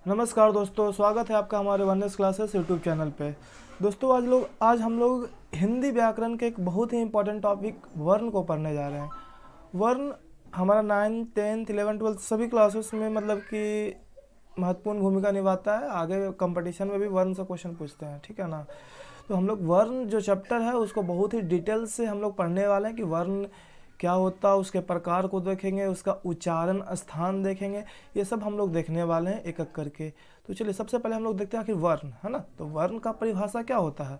नमस्कार दोस्तों, स्वागत है आपका हमारे वननेस क्लासेस यूट्यूब चैनल पे। दोस्तों आज हम लोग हिंदी व्याकरण के एक बहुत ही इंपॉर्टेंट टॉपिक वर्ण को पढ़ने जा रहे हैं। वर्ण हमारा 9, 10, 11, 12 सभी क्लासेस में मतलब कि महत्वपूर्ण भूमिका निभाता है। आगे कंपटीशन में भी वर्ण से क्वेश्चन पूछते हैं, ठीक है ना। तो हम लोग वर्ण जो चैप्टर है उसको बहुत ही डिटेल से हम लोग पढ़ने वाले हैं कि वर्ण क्या होता है, उसके प्रकार को देखेंगे, उसका उच्चारण स्थान देखेंगे, ये सब हम लोग देखने वाले हैं एक एक करके। तो चलिए सबसे पहले हम लोग देखते हैं आखिर वर्ण है ना। तो वर्ण का परिभाषा क्या होता है?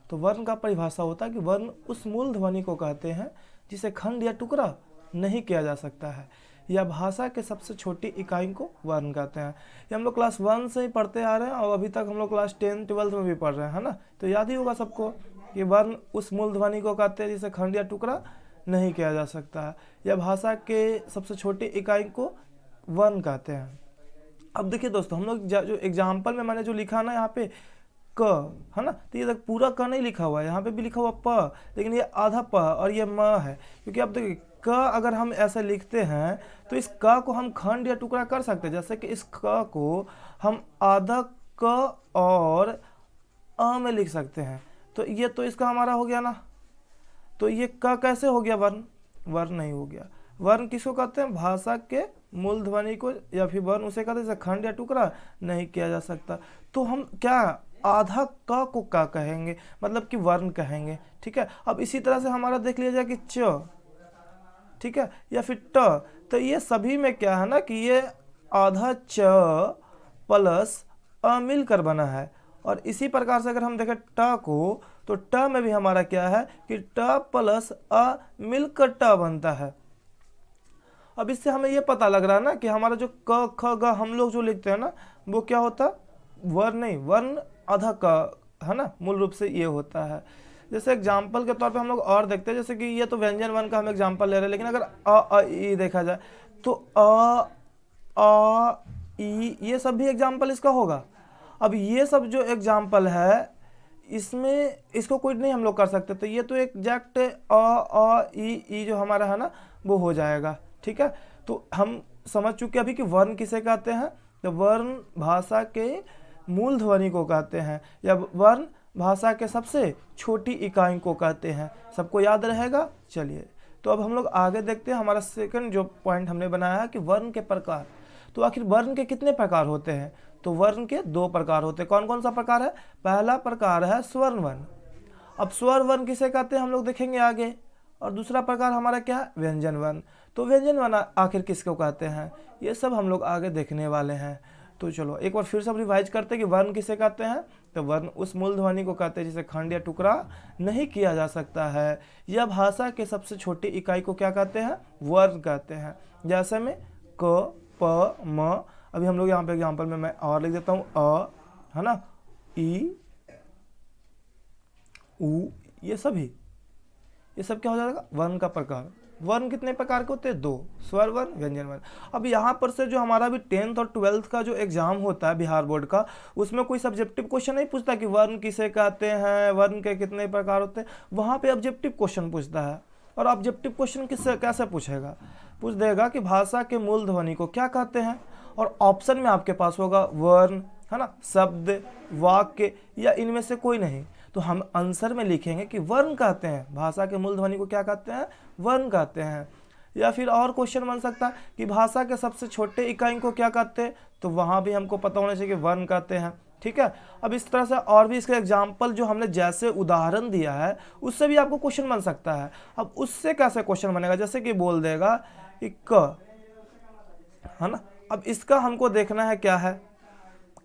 तो वर्ण का परिभाषा होता है कि वर्ण उस मूल ध्वनि को कहते हैं जिसे खंड या टुकड़ा नहीं किया जा सकता है, या भाषा के सबसे छोटी इकाई को वर्ण कहते हैं। ये हम लोग क्लास 1 से ही पढ़ते आ रहे हैं और अभी तक हम लोग क्लास 10, 12 में भी पढ़ रहे हैं, है ना। तो याद ही होगा सबको कि वर्ण उस मूल ध्वनि को कहते हैं जिसे खंड या टुकड़ा नहीं किया जा सकता है, या भाषा के सबसे छोटी इकाई को वर्ण कहते हैं। अब देखिए दोस्तों, हम लोग जो एग्जाम्पल में मैंने जो लिखा ना यहाँ पे क है ना, तो ये तक पूरा क नहीं लिखा हुआ है, यहाँ पे भी लिखा हुआ प, लेकिन ये आधा प और ये म है। क्योंकि अब देखिए क अगर हम ऐसे लिखते हैं तो इस क को हम खंड या टुकड़ा कर सकते हैं। जैसे कि इस क को हम आधा क और अ में लिख सकते हैं। तो ये तो इसका हमारा हो गया ना। तो ये क कैसे हो गया वर्ण? वर्ण नहीं हो गया। वर्ण किसको कहते हैं? भाषा के मूल ध्वनि को, या फिर वर्ण उसे कहते हैं जिसे खंड या टुकड़ा नहीं किया जा सकता। तो हम क्या आधा क को का कहेंगे, मतलब कि वर्ण कहेंगे, ठीक है। अब इसी तरह से हमारा देख लिया जाए कि च, ठीक है, या फिर ट। तो ये सभी में क्या है ना कि ये आधा च प्लस अ मिलकर बना है। और इसी प्रकार से अगर हम देखें ट को, तो ट में भी हमारा क्या है कि ट प्लस अ मिलकर ट बनता है। अब इससे हमें ये पता लग रहा है ना कि हमारा जो क ख ग हम लोग जो लिखते हैं ना, वो क्या होता है? वर्ण नहीं, वर्ण आधा क है ना, मूल रूप से ये होता है। जैसे एग्जाम्पल के तौर पे हम लोग और देखते हैं, जैसे कि ये तो व्यंजन वर्ण का हम एग्जाम्पल ले रहे हैं, लेकिन अगर अ ई देखा जाए तो अ ई ये सब भी एग्जाम्पल इसका होगा। अब ये सब जो एग्जाम्पल है इसमें इसको कोई नहीं हम लोग कर सकते, तो ये तो एग्जैक्ट अ ई जो हमारा है ना वो हो जाएगा, ठीक है। तो हम समझ चुके अभी कि वर्ण किसे कहते हैं। तो वर्ण भाषा के मूल ध्वनि को कहते हैं, या वर्ण भाषा के सबसे छोटी इकाई को कहते हैं। सबको याद रहेगा। चलिए तो अब हम लोग आगे देखते हैं। हमारा सेकंड जो पॉइंट हमने बनाया है कि वर्ण के प्रकार। तो आखिर वर्ण के कितने प्रकार होते हैं? तो वर्ण के 2 प्रकार होते हैं। कौन कौन सा प्रकार है? पहला प्रकार है स्वर वर्ण। अब स्वर वर्ण किसे कहते हैं हम लोग देखेंगे आगे। और दूसरा प्रकार हमारा क्या है? व्यंजन वर्ण। तो व्यंजन वर्ण आखिर किसको कहते हैं, ये सब हम लोग आगे देखने वाले हैं। तो चलो एक बार फिर सब रिवाइज करते हैं कि वर्ण किसे कहते हैं। तो वर्ण उस मूल ध्वनि को कहते हैं जिसे खंड या टुकड़ा नहीं किया जा सकता है, यह भाषा के सबसे छोटी इकाई को क्या कहते हैं? वर्ण कहते हैं। जैसे में क प म, अभी हम लोग यहाँ पे एग्जाम्पल में मैं और लिख देता हूँ अ, है ना, ई उ, ये सब क्या हो जाएगा? वर्ण का प्रकार। वर्ण कितने प्रकार के होते हैं? 2, स्वर वर्ण, व्यंजन वर्ण। अब यहाँ पर से जो हमारा भी 10th और 12th का जो एग्जाम होता है बिहार बोर्ड का, उसमें कोई सब्जेक्टिव क्वेश्चन नहीं पूछता कि वर्ण किसे कहते हैं, वर्ण के कितने प्रकार होते हैं। वहाँ पे ऑब्जेक्टिव क्वेश्चन पूछता है। और ऑब्जेक्टिव क्वेश्चन किससे कैसे पूछेगा? पूछ देगा कि भाषा के मूल ध्वनि को क्या कहते हैं, और ऑप्शन में आपके पास होगा वर्ण, है ना, शब्द, वाक्य, या इनमें से कोई नहीं। तो हम आंसर में लिखेंगे कि वर्ण कहते हैं, भाषा के मूल ध्वनि को क्या कहते हैं? वर्ण कहते हैं। या फिर और क्वेश्चन बन सकता है कि भाषा के सबसे छोटे इकाई को क्या कहते हैं, तो वहाँ भी हमको पता होना चाहिए कि वर्ण कहते हैं, ठीक है। अब इस तरह से और भी इसका एग्जाम्पल जो हमने जैसे उदाहरण दिया है उससे भी आपको क्वेश्चन बन सकता है। अब उससे कैसे क्वेश्चन बनेगा? जैसे कि बोल देगा कि क, है ना। अब इसका हमको देखना है क्या है,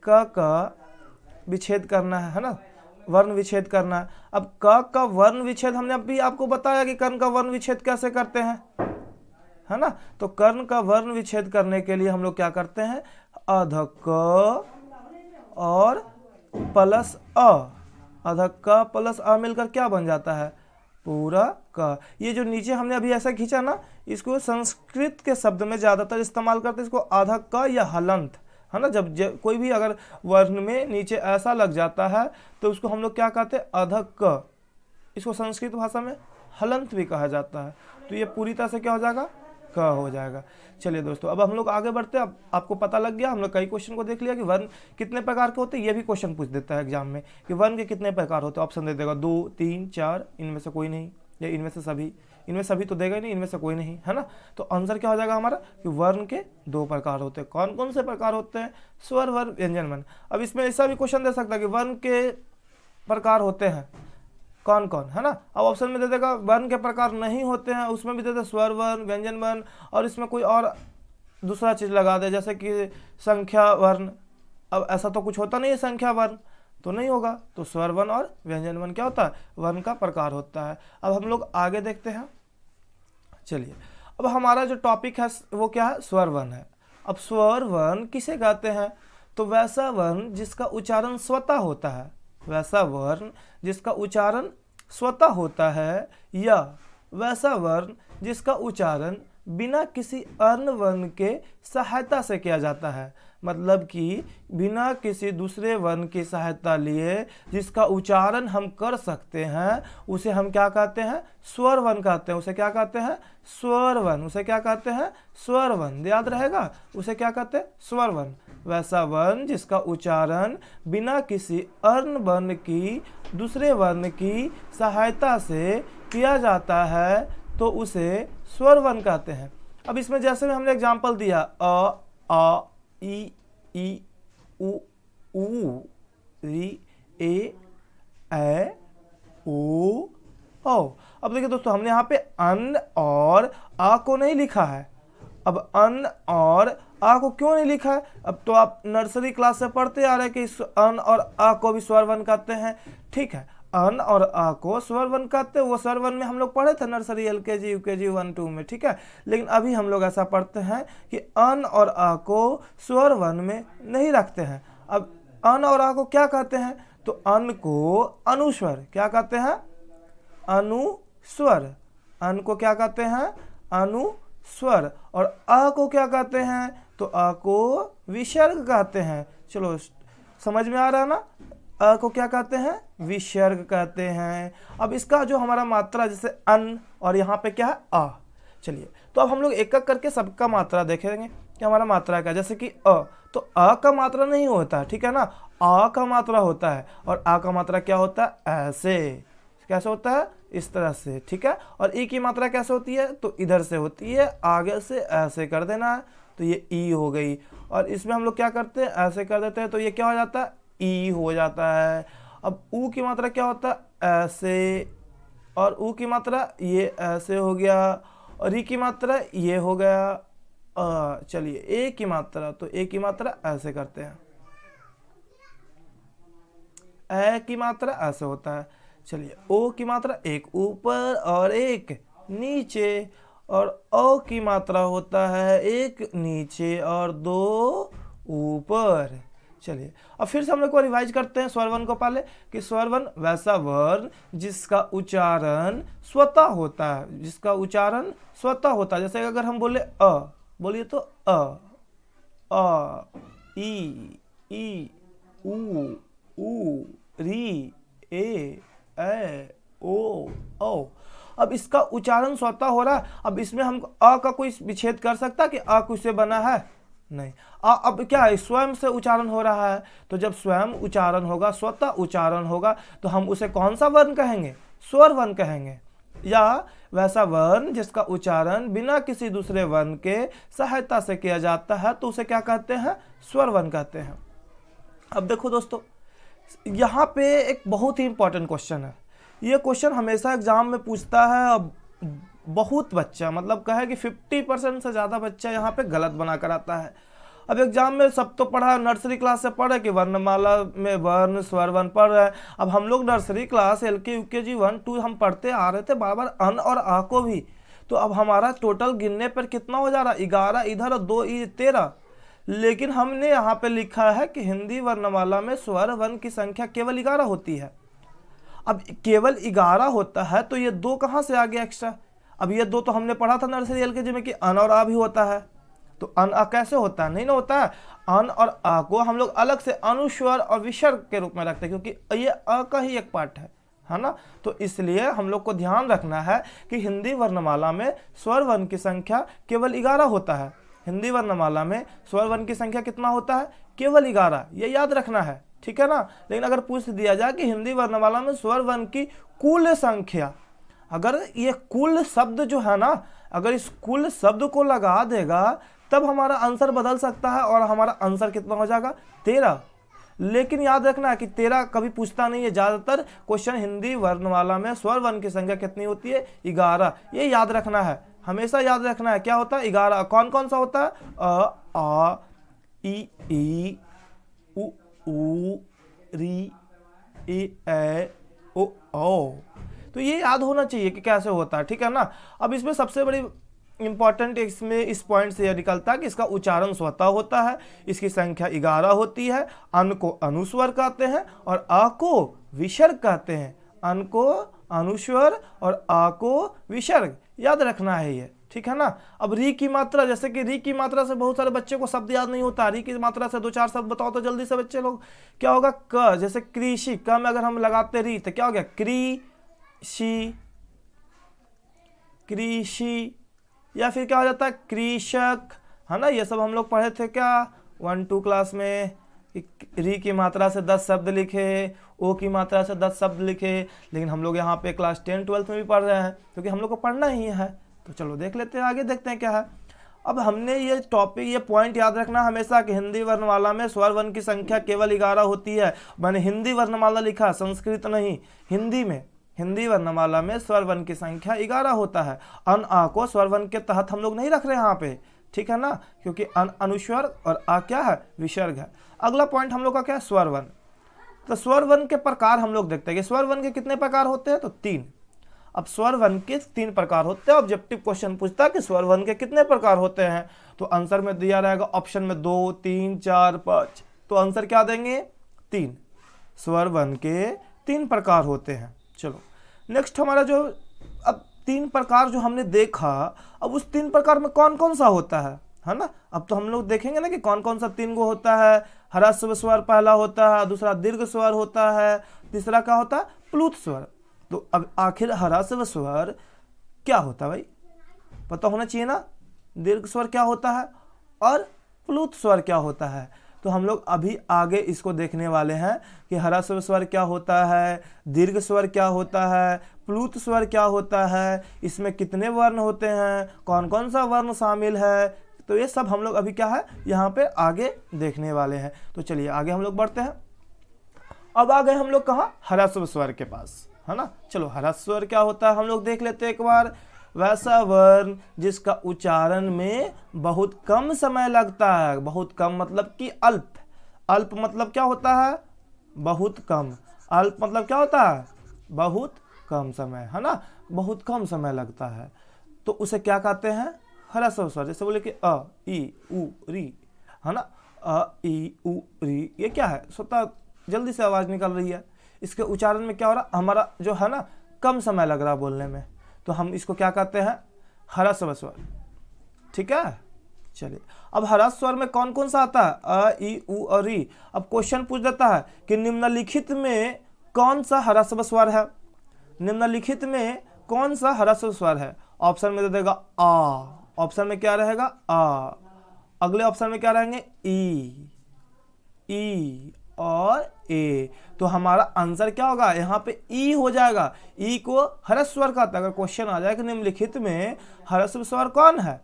क का विच्छेद करना है ना, वर्ण विच्छेद करना है। अब क का वर्ण विच्छेद हमने अभी आपको बताया कि कर्ण का वर्ण विच्छेद कैसे करते हैं, है ना। तो कर्ण का वर्ण विच्छेद करने के लिए हम लोग क्या करते हैं? अध क और प्लस अ, अध क प्लस अ मिलकर क्या बन जाता है? पूरा क। ये जो नीचे हमने अभी ऐसा खींचा ना, इसको संस्कृत के शब्द में ज्यादातर इस्तेमाल करते हैं, इसको आधा क या हलंत, है ना। जब कोई भी अगर वर्ण में नीचे ऐसा लग जाता है तो उसको हम लोग क्या कहते हैं? अधक क। इसको संस्कृत भाषा में हलंत भी कहा जाता है। तो ये पूरी तरह से क्या हो जाएगा? क हो जाएगा। चलिए दोस्तों, अब हम लोग आगे बढ़ते हैं। अब आपको पता लग गया, हम लोग कई क्वेश्चन को देख लिया कि वर्ण कितने प्रकार के होते हैं। ये भी क्वेश्चन पूछ देता है एग्जाम में कि वर्ण के कितने प्रकार होते हैं। ऑप्शन दे देगा 2, 3, 4, इनमें से कोई नहीं, या इनमें से सभी। इनमें सभी तो देगा ही नहीं, इनमें से कोई नहीं, है ना। तो आंसर क्या हो जाएगा हमारा कि वर्ण के 2 प्रकार होते हैं। कौन कौन से प्रकार होते हैं? स्वर वर्ण, व्यंजन वर्ण। अब इसमें ऐसा भी क्वेश्चन दे सकता है कि वर्ण के प्रकार होते हैं कौन कौन, है ना। अब ऑप्शन में दे देगा वर्ण के प्रकार नहीं होते हैं, उसमें भी दे दे स्वर वर्ण, व्यंजन वर्ण, और इसमें कोई और दूसरा चीज लगा दे जैसे कि संख्या वर्ण। अब ऐसा तो कुछ होता नहीं है, संख्या वर्ण तो नहीं होगा। तो स्वर वर्ण और व्यंजन वर्ण क्या होता है? वर्ण का प्रकार होता है। अब हम लोग आगे देखते हैं। चलिए, अब हमारा जो टॉपिक है वो क्या है? स्वर वर्ण है। अब स्वर वर्ण किसे कहते हैं? तो वैसा वर्ण जिसका उच्चारण स्वतः होता है, वैसा वर्ण जिसका उच्चारण स्वतः होता है, या वैसा वर्ण जिसका उच्चारण बिना किसी अन्य वर्ण के सहायता से किया जाता है। मतलब कि बिना किसी दूसरे वर्ण की सहायता लिए जिसका उच्चारण हम कर सकते हैं, उसे हम क्या कहते हैं? स्वर वर्ण कहते हैं। उसे क्या कहते हैं? स्वर वर्ण। उसे क्या कहते हैं? स्वर वर्ण। याद रहेगा, उसे क्या कहते हैं? स्वर वर्ण। वैसा वर्ण जिसका उच्चारण बिना किसी अन्य वर्ण की दूसरे वर्ण की सहायता से किया जाता है, तो उसे स्वर वर्ण कहते हैं। अब इसमें जैसे में हमने एग्जांपल दिया अ, आ, ई, उ, री, ए, ओ, औ। अब देखिए दोस्तों, हमने यहाँ पे अन और आ को नहीं लिखा है। अब अन और आ को क्यों नहीं लिखा है? अब तो आप नर्सरी क्लास से पढ़ते आ रहे हैं कि अन और आ को भी स्वर वर्ण कहते हैं। ठीक है, अन और आ को स्वर वर्ण कहते हैं। वो स्वर वर्ण में हम लोग पढ़े थे नर्सरी, एलकेजी, यूकेजी 1, 2 में। ठीक है, लेकिन अभी हम लोग ऐसा पढ़ते हैं कि अन और आ को स्वर वर्ण में नहीं रखते हैं। अब अन और आ को क्या कहते हैं? तो अन को अनुस्वर क्या कहते हैं? अनुस्वर। अन को क्या कहते हैं? अनुस्वर। और आ को क्या कहते हैं? तो आ को विसर्ग कहते हैं। चलो, समझ में आ रहा है ना? अ को क्या कहते हैं? विसर्ग कहते हैं। अब इसका जो हमारा मात्रा, जैसे अन और यहाँ पे क्या है? आ। चलिए, तो अब हम लोग एक एक करके सबका मात्रा देखेंगे कि हमारा मात्रा क्या है। जैसे कि अ, तो अ का मात्रा नहीं होता है, ठीक है ना। आ का मात्रा होता है, और आ का मात्रा क्या होता है? ऐसे। कैसे होता है? इस तरह से, ठीक है। और ई की मात्रा कैसे होती है? तो इधर से होती है, आगे से ऐसे कर देना है, तो ये ई हो गई। और इसमें हम लोग क्या करते हैं? ऐसे कर देते हैं, तो ये क्या हो जाता है? ई हो जाता है। अब ऊ की मात्रा क्या होता है? ऐसे। और ऊ की मात्रा ये ऐसे हो गया, और ई की मात्रा ये हो गया। चलिए, ए की मात्रा, तो ए की मात्रा ऐसे करते हैं, ए की मात्रा ऐसे होता है। चलिए, ओ की मात्रा एक ऊपर और एक नीचे, और ओ की मात्रा होता है एक नीचे और 2 ऊपर। चलिए, अब फिर से हम लोग को रिवाइज करते हैं स्वर वर्ण को पहले, कि स्वर वर्ण वैसा वर्ण जिसका उच्चारण स्वतः होता है, जिसका उच्चारण स्वतः होता है। जैसे अगर हम बोले अ, बोलिए तो अ, ई, उ, री, ए, ओ, औ। अब इसका उच्चारण स्वतः हो रहा है। अब इसमें हम अ का कोई विच्छेद कर सकता है कि अ किससे बना है? नहीं। अब क्या है? स्वयं से उच्चारण हो रहा है। तो जब स्वयं उच्चारण होगा, स्वतः उच्चारण होगा, तो हम उसे कौन सा वर्ण कहेंगे? स्वर वर्ण कहेंगे। या वैसा वर्ण जिसका उच्चारण बिना किसी दूसरे वर्ण के सहायता से किया जाता है, तो उसे क्या कहते हैं? स्वर वर्ण कहते हैं। अब देखो दोस्तों, यहाँ पे एक बहुत ही इंपॉर्टेंट क्वेश्चन है। ये क्वेश्चन हमेशा एग्जाम में पूछता है। अब बहुत बच्चा, मतलब कहे कि 50% से ज़्यादा बच्चा यहाँ पे गलत बना कर आता है। अब एग्जाम में सब तो पढ़ा, नर्सरी क्लास से पढ़े कि वर्णमाला में वर्ण, स्वर वर्ण पढ़ रहे हैं। अब हम लोग नर्सरी क्लास, LK, UKG 1, 2 हम पढ़ते आ रहे थे बार बार अन और आ को भी। तो अब हमारा टोटल गिनने पर कितना हो जा रहा? 11 इधर और 2 13। लेकिन हमने यहाँ पे लिखा है कि हिंदी वर्णमाला में स्वर वर्ण की संख्या केवल 11 होती है। अब केवल 11 होता है, तो ये 2 कहाँ से आ गया एक्स्ट्रा? अब ये 2 तो हमने पढ़ा था नर्सरी LKG में कि अन और आ भी होता है। तो अन आ कैसे होता है? नहीं ना होता है। अन और आ को हम लोग अलग से अनुस्वर और विसर्ग के रूप में रखते हैं, क्योंकि ये अ का ही एक पार्ट है है ना। तो इसलिए हम लोग को ध्यान रखना है कि हिंदी वर्णमाला में स्वर वर्ण की संख्या केवल 11 होता है। हिंदी वर्णमाला में स्वर वर्ण की संख्या कितना होता है? केवल 11, ये याद रखना है, ठीक है ना। लेकिन अगर पूछ दिया जाए कि हिंदी वर्णमाला में स्वर वर्ण की कुल संख्या, अगर ये कुल शब्द जो है ना, अगर इस कुल शब्द को लगा देगा तब हमारा आंसर बदल सकता है और हमारा आंसर कितना हो जाएगा? 13। लेकिन याद रखना है कि 13 कभी पूछता नहीं है। ज़्यादातर क्वेश्चन हिंदी वर्णमाला में स्वर वर्ण की संख्या कितनी होती है? 11। ये याद रखना है, हमेशा याद रखना है। क्या होता है? 11। कौन कौन सा होता है? अ, आ, ई, उ, री, ए, ओ। तो ये याद होना चाहिए कि कैसे होता है, ठीक है ना। अब इसमें सबसे बड़ी इंपॉर्टेंट इसमें इस पॉइंट से यह निकलता है कि इसका उच्चारण स्वतः होता है, इसकी संख्या 11 होती है। अन को अनुस्वर कहते हैं और आ को विसर्ग कहते हैं। अन को अनुस्वर और आ को विसर्ग, याद रखना है ये, ठीक है ना। अब री की मात्रा, जैसे कि री की मात्रा से बहुत सारे बच्चे को शब्द याद नहीं होता। री की मात्रा से 2-4 शब्द बताओ तो जल्दी से बच्चे लोग। क्या होगा? क, जैसे कृषि, क में अगर हम लगाते री तो क्या हो गया? कृषि, कृषि। या फिर क्या हो जाता है? कृषक, है ना। ये सब हम लोग पढ़े थे क्या 1-2 क्लास में। री की मात्रा से 10 शब्द लिखे, ओ की मात्रा से 10 शब्द लिखे। लेकिन हम लोग यहाँ पे क्लास 10-12 में भी पढ़ रहे हैं क्योंकि हम लोग को पढ़ना ही है। तो चलो देख लेते हैं, आगे देखते हैं क्या है। अब हमने ये टॉपिक, ये पॉइंट याद रखना हमेशा कि हिंदी वर्णमाला में स्वर वर्ण की संख्या केवल 11 होती है। मैंने हिंदी वर्णमाला लिखा, संस्कृत नहीं। हिंदी में, हिंदी वर्णमाला में स्वर वर्ण की संख्या 11 होता है। अन आ को स्वर वर्ण के तहत हम लोग नहीं रख रहे हैं यहाँ पे, ठीक है ना, क्योंकि अन अनुस्वर और आ क्या है? विसर्ग है। अगला पॉइंट हम लोग का क्या है? स्वर वर्ण। तो स्वर वर्ण के प्रकार हम लोग देखते हैं कि स्वर वर्ण के कितने प्रकार होते हैं? तो 3। अब स्वर वर्ण के 3 प्रकार होते हैं। ऑब्जेक्टिव क्वेश्चन पूछता है कि स्वर वर्ण के कितने प्रकार होते हैं, तो आंसर में दिया रहेगा ऑप्शन में 2, 3, 4, 5। तो आंसर क्या देंगे? 3। स्वर वर्ण के 3 प्रकार होते हैं। चलो नेक्स्ट हमारा जो, अब 3 प्रकार जो हमने देखा, अब उस 3 प्रकार में कौन कौन सा होता है ना। अब तो हम लोग देखेंगे ना कि कौन कौन सा 3 गो होता है। ह्रस्व स्वर पहला होता है, दूसरा दीर्घ स्वर होता है, तीसरा क्या होता है? प्लुत स्वर। तो अब आखिर ह्रस्व स्वर क्या होता है भाई? पता होना चाहिए ना। दीर्घ स्वर क्या होता है और प्लुत स्वर क्या होता है। तो हम लोग अभी आगे इसको देखने वाले हैं कि ह्रस्व स्वर क्या होता है, दीर्घ स्वर क्या होता है, प्लुत स्वर क्या होता है, इसमें कितने वर्ण होते हैं, कौन कौन सा वर्ण शामिल है। तो ये सब हम लोग अभी क्या है यहाँ पे आगे देखने वाले हैं। तो चलिए आगे हम लोग बढ़ते हैं। अब आ गए हम लोग कहाँ? ह्रस्व स्वर के पास, है ना। चलो ह्रस्व स्वर क्या होता है हम लोग देख लेते हैं एक बार। वैसा वर्ण जिसका उच्चारण में बहुत कम समय लगता है। बहुत कम मतलब कि अल्प। अल्प मतलब क्या होता है? बहुत कम। अल्प मतलब क्या होता है? बहुत कम समय, है ना। बहुत कम समय लगता है तो उसे क्या कहते हैं? ह्रस्व स्वर। जैसे बोले कि अ, ई, उ, री, है ना। अ, ई, उ, री, ये क्या है? स्वतः जल्दी से आवाज निकल रही है। इसके उच्चारण में क्या हो रहा? हमारा जो है ना कम समय लग रहा बोलने में, तो हम इसको क्या कहते हैं? ह्रस्व स्वर, ठीक है। चलिए अब ह्रस्व स्वर में कौन कौन सा आता है? अ, ई, उ और री। अब क्वेश्चन पूछ देता है कि निम्नलिखित में कौन सा ह्रस्व स्वर है? निम्नलिखित में कौन सा ह्रस्व स्वर है? ऑप्शन में दे देगा आ। ऑप्शन में क्या रहेगा? आ। अगले ऑप्शन में क्या रहेंगे? ई और ए। तो हमारा आंसर क्या होगा? यहाँ पे ई हो जाएगा। ई को ह्रस्व स्वर कहता है। अगर क्वेश्चन आ जाए कि निम्नलिखित में ह्रस्व स्वर कौन है,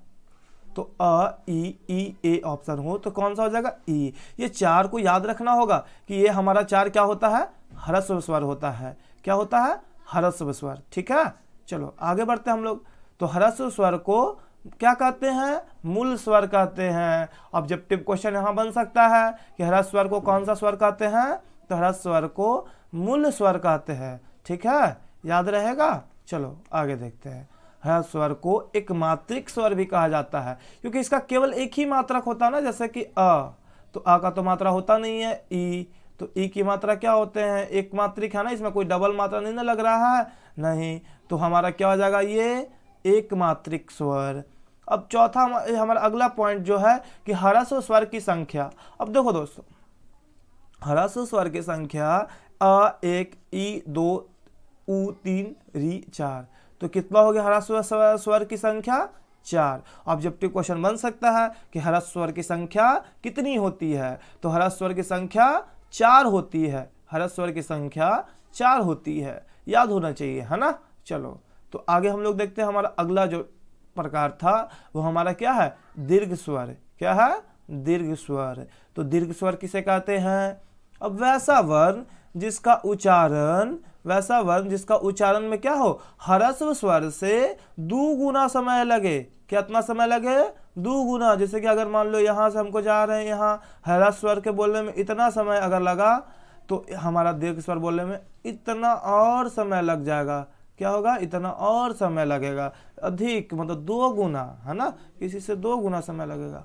तो अ, ई, ए ऑप्शन हो तो कौन सा हो जाएगा? ई। ये 4 को याद रखना होगा कि ये हमारा 4 क्या होता है? ह्रस्व स्वर होता है। क्या होता है? ह्रस्व स्वर, ठीक है। चलो आगे बढ़ते हैं हम लोग। तो ह्रस्व स्वर को क्या कहते हैं? मूल स्वर कहते हैं। ऑब्जेक्टिव क्वेश्चन यहाँ बन सकता है कि ह्रस्व स्वर को कौन सा स्वर कहते हैं? तो ह्रस्व स्वर को मूल स्वर कहते हैं, ठीक है। याद रहेगा। चलो आगे देखते हैं। ह्रस्व स्वर को एक मात्रिक स्वर भी कहा जाता है क्योंकि इसका केवल एक ही मात्रक होता है ना। जैसे कि अ, तो आ का तो मात्रा होता नहीं है। ई, तो ई की मात्रा क्या होते हैं? एक मात्रिक है ना, इसमें कोई डबल मात्रा नहीं ना लग रहा है, नहीं। तो हमारा क्या हो जाएगा? ये एक मात्रिक स्वर। अब चौथा हमारा अगला पॉइंट जो है कि ह्रस्व स्वर की संख्या। अब देखो दोस्तों, ह्रस्व स्वर की संख्या अ 1, ई 2, ऊ 3 री 4। तो कितना हो गया ह्रस्व स्वर की संख्या 4। ऑब्जेक्टिव क्वेश्चन बन सकता है कि ह्रस्व स्वर की संख्या कितनी होती है, तो ह्रस्व स्वर की संख्या 4 होती है, ह्रस्व स्वर की संख्या 4 होती है, याद होना चाहिए, है ना। चलो तो आगे हम लोग देखते हैं। हमारा अगला जो प्रकार था वो हमारा क्या है, दीर्घ स्वर। क्या है, दीर्घ स्वर। तो दीर्घ स्वर किसे कहते हैं, अब वैसा वर्ण जिसका उच्चारण में क्या हो, ह्रस्व स्वर से 2 गुना समय लगे। कितना समय लगे, 2 गुना। जैसे कि अगर मान लो यहाँ से हमको जा रहे हैं, यहाँ ह्रस्व स्वर के बोलने में इतना समय अगर लगा, तो हमारा दीर्घ स्वर बोलने में इतना और समय लग जाएगा। क्या होगा, इतना और समय लगेगा, अधिक, मतलब 2 गुना, है ना, किसी से 2 गुना समय लगेगा।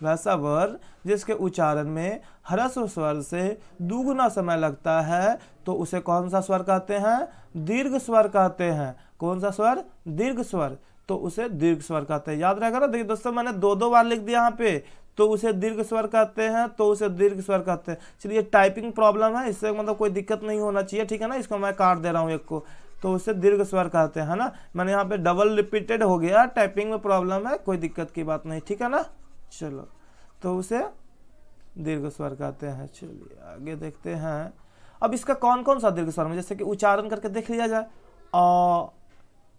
वैसा वर्ण जिसके उच्चारण में ह्रस्व स्वर से 2 गुना समय लगता है, तो उसे कौन सा स्वर कहते हैं, दीर्घ स्वर कहते हैं। कौन सा स्वर, दीर्घ स्वर। तो उसे दीर्घ स्वर कहते हैं। याद रहेगा ना। देखिए दोस्तों, मैंने 2 बार लिख दिया यहाँ पे, तो उसे दीर्घ स्वर कहते हैं, तो उसे दीर्घ स्वर कहते हैं। चलिए, टाइपिंग प्रॉब्लम है, इससे मतलब कोई दिक्कत नहीं होना चाहिए, ठीक है ना। इसको मैं काट दे रहा हूँ एक को, तो उसे दीर्घ स्वर कहते हैं, है ना। मैंने यहाँ पे डबल रिपीटेड हो गया, टाइपिंग में प्रॉब्लम है, कोई दिक्कत की बात नहीं, ठीक है ना। चलो, तो उसे दीर्घ स्वर कहते हैं। चलिए आगे देखते हैं। अब इसका कौन कौन सा दीर्घ स्वर में, जैसे कि उच्चारण करके देख लिया जाए। अ,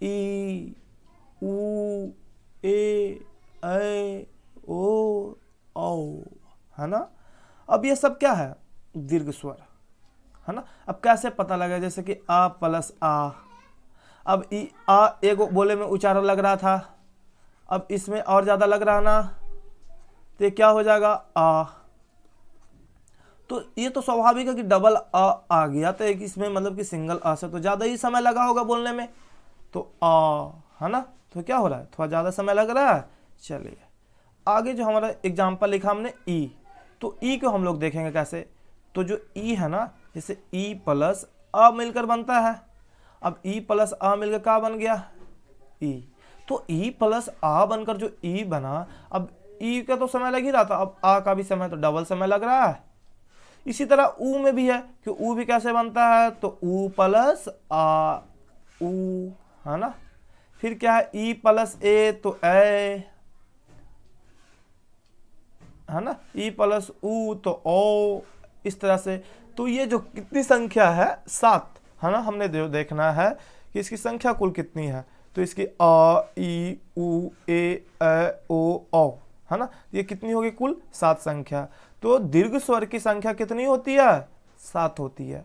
ई, उ, ए, ओ, औ, है ना। अब ये सब क्या है, दीर्घ स्वर, है ना। अब कैसे पता लगे, जैसे कि आ प्लस आ। अब ई आ एगो बोले में उच्चारण लग रहा था, अब इसमें और ज्यादा लग रहा ना, तो ये क्या हो जाएगा, आ। तो ये तो स्वाभाविक है कि डबल आ गया, तो एक इसमें मतलब कि सिंगल आ से तो ज्यादा ही समय लगा होगा बोलने में, तो आ, है ना। तो क्या हो रहा है, थोड़ा ज्यादा समय लग रहा है। चलिए आगे जो हमारा एग्जाम्पल लिखा हमने ई, तो ई को हम लोग देखेंगे कैसे। तो जो ई है ना, जैसे ई प्लस आ मिलकर बनता है। अब ई प्लस आ मिलकर क्या बन गया, ई। तो ई प्लस आ बनकर जो ई बना, अब ई का तो समय लग ही रहा था, अब आ का भी समय, तो डबल समय लग रहा है। इसी तरह ऊ में भी है कि ऊ भी कैसे बनता है, तो ऊ प्लस आ, ऊ, है ना। फिर क्या है, ई प्लस ए, तो ए, है ना। ई प्लस ऊ, तो ओ, इस तरह से। तो ये जो कितनी संख्या है, 7, है ना। हमने देखना है कि इसकी संख्या कुल कितनी है। तो इसकी आ, ई, उ, ए, ओ, औ, है ना। ये कितनी होगी, कुल 7 संख्या। तो दीर्घ स्वर की संख्या कितनी होती है, 7 होती है,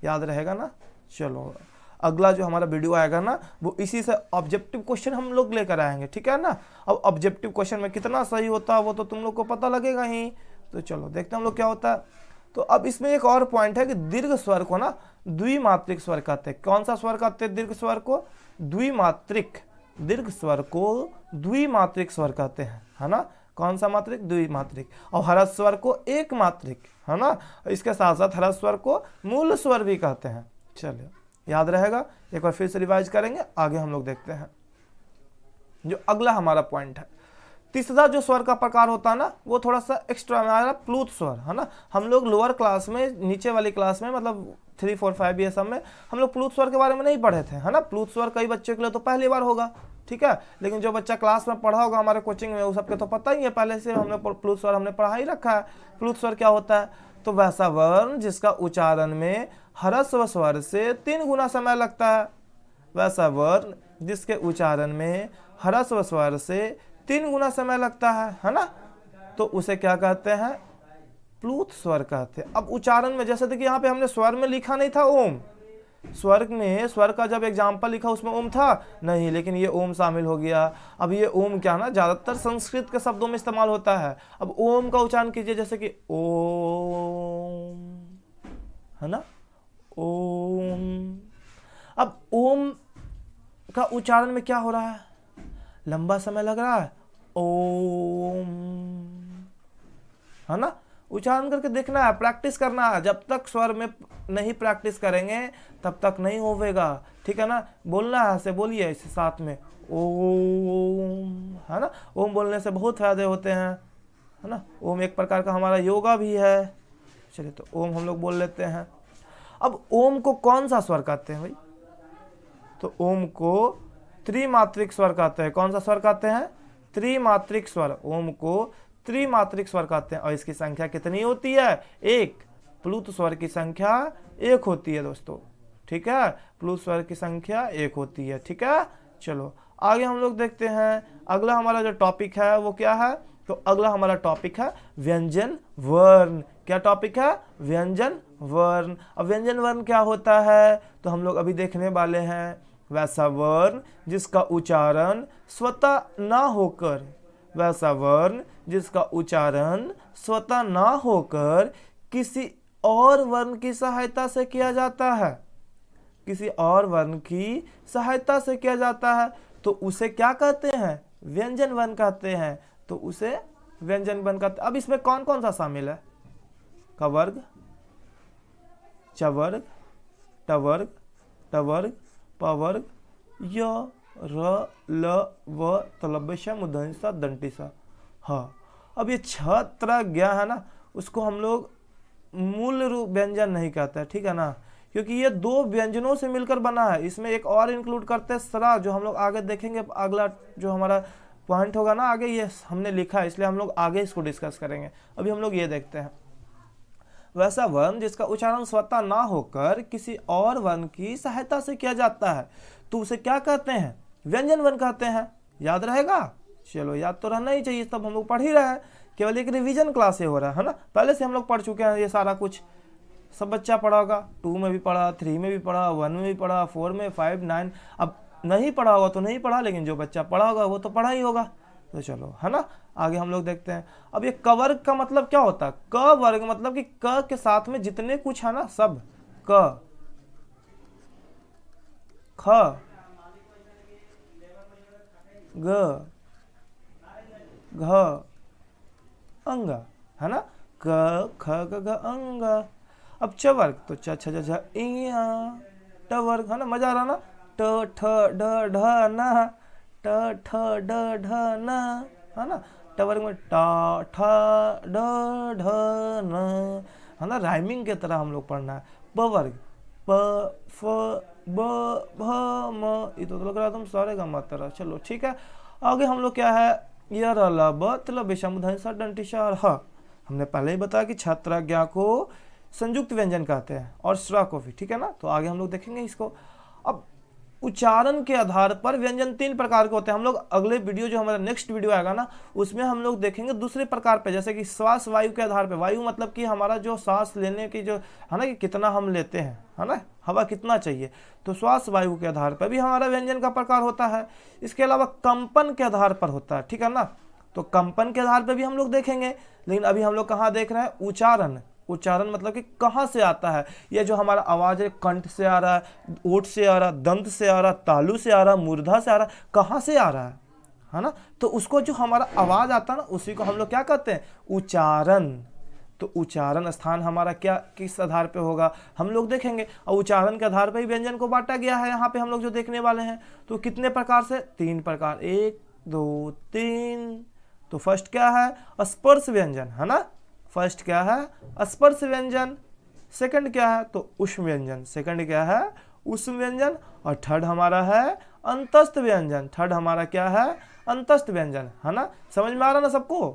याद रहेगा ना। चलो अगला जो हमारा वीडियो आएगा ना, वो इसी से ऑब्जेक्टिव क्वेश्चन हम लोग लेकर आएंगे, ठीक है ना। अब ऑब्जेक्टिव क्वेश्चन में कितना सही होता है वो तो तुम लोग को पता लगेगा ही। तो चलो देखते हैं हम लोग क्या होता है। तो अब इसमें एक और पॉइंट है कि दीर्घ स्वर को ना द्विमात्रिक स्वर कहते हैं। कौन सा स्वर कहते हैं, दीर्घ स्वर को द्विमात्रिक। दीर्घ स्वर को द्विमात्रिक स्वर कहते हैं, है ना। कौन सा मात्रिक, द्विमात्रिक। और ह्रस्व स्वर को एक मात्रिक, है ना। इसके साथ साथ ह्रस्व स्वर को मूल स्वर भी कहते हैं। चलिए याद रहेगा, एक बार फिर से रिवाइज करेंगे, आगे हम लोग देखते हैं। जो अगला हमारा पॉइंट है, तीसरा जो स्वर का प्रकार होता है ना, वो थोड़ा सा एक्स्ट्रा में आएगा, प्लूत स्वर, है ना। हम लोग लोअर क्लास में, नीचे वाली क्लास में, मतलब 3, 4, 5 ये सब में हम लोग प्लूत स्वर के बारे में नहीं पढ़े थे, है ना। प्लूत स्वर कई बच्चों के लिए तो पहली बार होगा, ठीक है। लेकिन जो बच्चा क्लास में पढ़ा होगा हमारे कोचिंग में, वो सबके तो पता ही है, पहले से हमने प्लूत स्वर हमने पढ़ा ही रखा है। प्लूत स्वर क्या होता है, तो वैसा वर्ण जिसका उच्चारण में ह्रस्व स्वर से 3 गुना समय लगता है। वैसा वर्ण जिसके उच्चारण में ह्रस्व स्वर से 3 गुना समय लगता है ना। तो उसे क्या कहते हैं, प्लूत स्वर कहते हैं। अब उच्चारण में जैसे देखिए यहाँ पे हमने स्वर में लिखा नहीं था ओम, स्वर में, स्वर का जब एग्जाम्पल लिखा उसमें ओम था नहीं, लेकिन ये ओम शामिल हो गया। अब ये ओम क्या ना, ज्यादातर संस्कृत के शब्दों में इस्तेमाल होता है। अब ओम का उच्चारण कीजिए, जैसे कि ओम, है ना, ओम। अब ओम का उच्चारण में क्या हो रहा है, लंबा समय लग रहा है, ओम, है ना। उच्चारण करके देखना है, प्रैक्टिस करना है। जब तक स्वर में नहीं प्रैक्टिस करेंगे तब तक नहीं होगा, ठीक है ना। बोलना है, से बोलिए इसे साथ में, ओम, है ना। ओम बोलने से बहुत फायदे होते हैं, है ना। ओम एक प्रकार का हमारा योगा भी है। चलिए तो ओम हम लोग बोल लेते हैं। अब ओम को कौन सा स्वर कहते हैं भाई? तो ओम को त्रिमात्रिक स्वर कहते हैं। कौन सा स्वर कहते हैं? त्रिमात्रिक स्वर। ओम को त्रिमात्रिक स्वर कहते हैं। और इसकी संख्या कितनी होती है? एक। प्लुत स्वर की संख्या एक होती है दोस्तों, ठीक है। प्लुत स्वर की संख्या एक होती है, ठीक है। चलो आगे हम लोग देखते हैं। अगला हमारा जो टॉपिक है वो क्या है? तो अगला हमारा टॉपिक है व्यंजन वर्ण। क्या टॉपिक है? व्यंजन वर्ण। अब व्यंजन वर्ण क्या होता है तो हम लोग अभी देखने वाले हैं। वैसा वर्ण जिसका उच्चारण स्वतः ना होकर, वैसा वर्ण जिसका उच्चारण स्वतः ना होकर किसी और वर्ण की सहायता से किया जाता है, किसी और वर्ण की सहायता से किया जाता है, तो उसे क्या कहते हैं? व्यंजन वर्ण कहते हैं। तो उसे व्यंजन वर्ण कहते हैं। अब इसमें कौन कौन सा शामिल है? कवर्ग, चवर्ग, टवर्ग, टवर्ग, पवर्ग, य, र, ल, व, तलव्य, मूर्धन्य, दंडी। हाँ, अब ये छह तरह ज्ञा है ना, उसको हम लोग मूल रूप व्यंजन नहीं कहते हैं, ठीक है ना, क्योंकि ये दो व्यंजनों से मिलकर बना है। इसमें एक और इंक्लूड करते हैं सरा, जो हम लोग आगे देखेंगे। अगला जो हमारा पॉइंट होगा ना आगे, ये हमने लिखा है, इसलिए हम लोग आगे इसको डिस्कस करेंगे। अभी हम लोग ये देखते हैं। वैसा वर्ण जिसका उच्चारण स्वतः ना होकर किसी और वर्ण की सहायता से किया जाता है, तो उसे क्या कहते हैं? व्यंजन वर्ण कहते हैं। याद रहेगा? चलो याद तो रहना ही चाहिए, तब हम लोग पढ़ ही रहे हैं। केवल एक रिवीजन क्लास हो रहा है ना, पहले से हम लोग पढ़ चुके हैं ये सारा कुछ। सब बच्चा पढ़ा होगा, 2 में भी पढ़ा, 3 में भी पढ़ा, 1 में भी पढ़ा, 4 में, 5, 9। अब नहीं पढ़ा होगा तो नहीं पढ़ा, लेकिन जो बच्चा पढ़ा होगा वो तो पढ़ा ही होगा। तो चलो, है ना, आगे हम लोग देखते हैं। अब ये कवर्ग का मतलब क्या होता है? क वर्ग मतलब कि क के साथ में जितने कुछ है ना सब, क, ख, ग, घ, अंग, है ना, क, ख, ग, घ, अंग। अब चवर्ग तो च, छ, ज, इया। टवर्ग, है ना, मजा आ रहा ना, ट, ठ, ड, ढ, न, ट, ठ, ड, ढ, न, है ना। टवर्ग में टा, ठ, ड, ढ, न, है ना, राइमिंग के तरह हम लोग पढ़ना है। पवर्ग प, फ, ब, भ, म, ये तो लग रहा तुम सारे का मात्रा। चलो ठीक है, आगे हम लोग क्या है? य, र, ल, ब, तलव्य, मूर्धन्य, दंडी, ह। हमने पहले ही बताया कि छात्रा ज्ञा को संयुक्त व्यंजन कहते हैं और श्रा को भी, ठीक है ना। तो आगे हम लोग देखेंगे इसको। अब उच्चारण के आधार पर व्यंजन 3 प्रकार के होते हैं। हम लोग अगले वीडियो, जो हमारा नेक्स्ट वीडियो आएगा ना, उसमें हम लोग देखेंगे दूसरे प्रकार पे, जैसे कि श्वास वायु के आधार पे। वायु मतलब कि हमारा जो सांस लेने की जो है ना, कि कितना हम लेते हैं, है ना, हवा कितना चाहिए, तो श्वास वायु के आधार पर भी हमारा व्यंजन का प्रकार होता है। इसके अलावा कंपन के आधार पर होता है, ठीक है ना। तो कंपन के आधार पर भी हम लोग देखेंगे, लेकिन अभी हम लोग कहाँ देख रहे हैं? उच्चारण। उच्चारण मतलब कि कहाँ से आता है ये जो हमारा आवाज है, कंठ से आ रहा है, ओठ से आ रहा है, दंत से आ रहा है, तालु से आ रहा है, मूर्धा से आ रहा है, कहाँ से आ रहा है ना। तो उसको जो हमारा आवाज आता है ना, उसी को हम लोग क्या कहते हैं? उच्चारण। तो उच्चारण स्थान हमारा क्या, किस आधार पे होगा हम लोग देखेंगे। और उच्चारण के आधार पर ही व्यंजन को बांटा गया है यहाँ पे हम लोग जो देखने वाले हैं। तो कितने प्रकार से? 3 प्रकार, 1, 2, 3। तो फर्स्ट क्या है? स्पर्श व्यंजन, है ना। फर्स्ट क्या है? स्पर्श व्यंजन। सेकंड क्या है? तो उष्म व्यंजन। सेकंड क्या है? उष्म व्यंजन। और थर्ड हमारा है अंतस्थ व्यंजन। थर्ड हमारा क्या है? अंतस्थ व्यंजन, है ना। समझ में आ रहा ना सबको?